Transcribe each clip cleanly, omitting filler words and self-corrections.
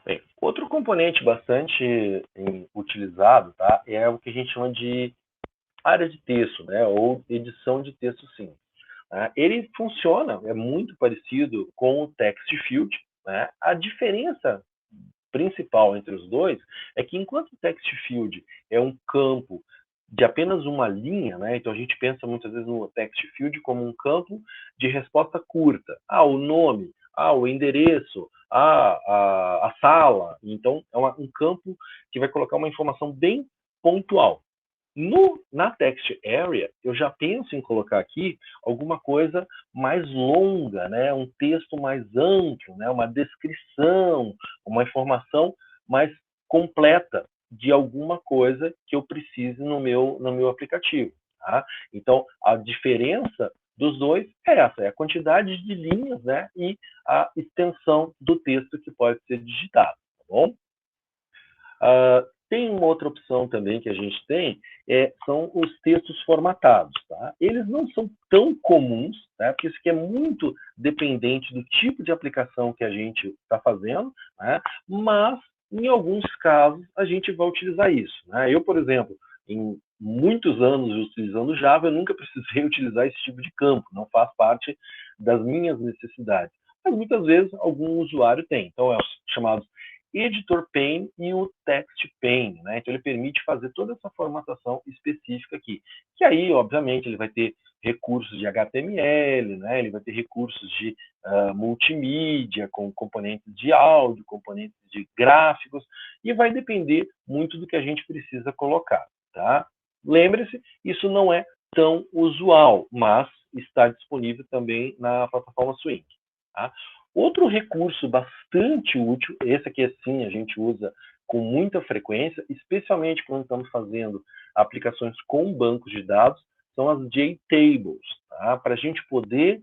Bem, outro componente bastante utilizado, tá, é o que a gente chama de área de texto, né, ou edição de texto simples. Ele funciona, é muito parecido com o text field, né? A diferença principal entre os dois é que enquanto o text field é um campo de apenas uma linha, né? Então a gente pensa muitas vezes no text field como um campo de resposta curta. O nome, o endereço, a sala. Então é um campo que vai colocar uma informação bem pontual. Na text area, eu já penso em colocar aqui alguma coisa mais longa, né? Um texto mais amplo, né? Uma descrição, uma informação mais completa de alguma coisa que eu precise no meu aplicativo. Tá? Então, a diferença dos dois é essa, é a quantidade de linhas, né? E a extensão do texto que pode ser digitado, tá bom? Tem uma outra opção também que a gente tem, são os textos formatados. Tá? Eles não são tão comuns, né, porque isso aqui é muito dependente do tipo de aplicação que a gente está fazendo, né, mas em alguns casos a gente vai utilizar isso. Né? Eu, por exemplo, em muitos anos utilizando Java, eu nunca precisei utilizar esse tipo de campo, não faz parte das minhas necessidades. Mas muitas vezes algum usuário tem. Então, é os chamados editor pane e o text pane, né? Então ele permite fazer toda essa formatação específica aqui. Que aí, obviamente, ele vai ter recursos de HTML, né? Ele vai ter recursos de multimídia, com componentes de áudio, componentes de gráficos, e vai depender muito do que a gente precisa colocar, tá? Lembre-se, isso não é tão usual, mas está disponível também na plataforma Swing. Tá? Outro recurso bastante útil, esse aqui sim a gente usa com muita frequência, especialmente quando estamos fazendo aplicações com bancos de dados, são as JTables, tá? Para a gente poder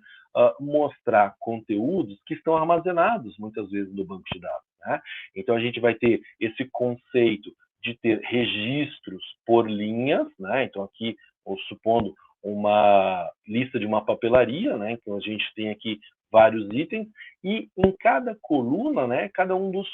mostrar conteúdos que estão armazenados muitas vezes no banco de dados. Né? Então a gente vai ter esse conceito de ter registros por linhas, né? Então aqui, supondo uma lista de uma papelaria, né? Então a gente tem aqui vários itens, e em cada coluna, né, cada um dos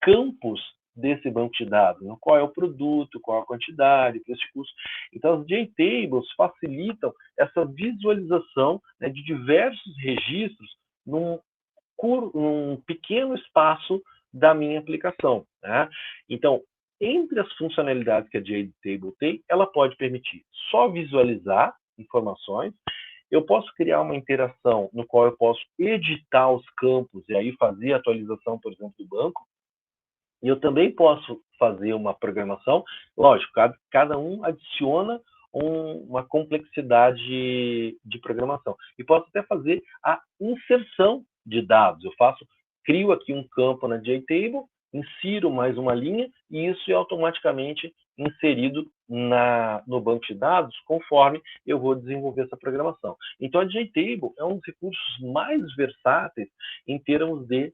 campos desse banco de dados, né, qual é o produto, qual a quantidade, preço e custo. Então, as JTables facilitam essa visualização, né, de diversos registros num pequeno espaço da minha aplicação. Né? Então, entre as funcionalidades que a JTable tem, ela pode permitir só visualizar informações. Eu posso criar uma interação no qual eu posso editar os campos e aí fazer a atualização, por exemplo, do banco. E eu também posso fazer uma programação. Lógico, cada um adiciona uma complexidade de programação. E posso até fazer a inserção de dados. Crio aqui um campo na JTable, insiro mais uma linha e isso é automaticamente inserido no banco de dados conforme eu vou desenvolver essa programação. Então, a JTable é um dos recursos mais versáteis em termos de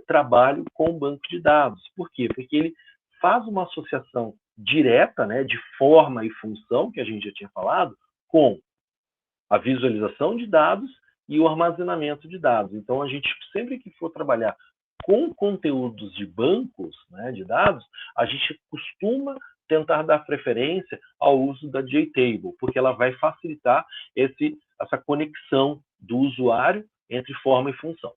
trabalho com o banco de dados. Por quê? Porque ele faz uma associação direta, né, de forma e função, que a gente já tinha falado, com a visualização de dados e o armazenamento de dados. Então, a gente, sempre que for trabalhar com conteúdos de bancos, né, de dados, a gente costuma tentar dar preferência ao uso da JTable, porque ela vai facilitar essa conexão do usuário entre forma e função.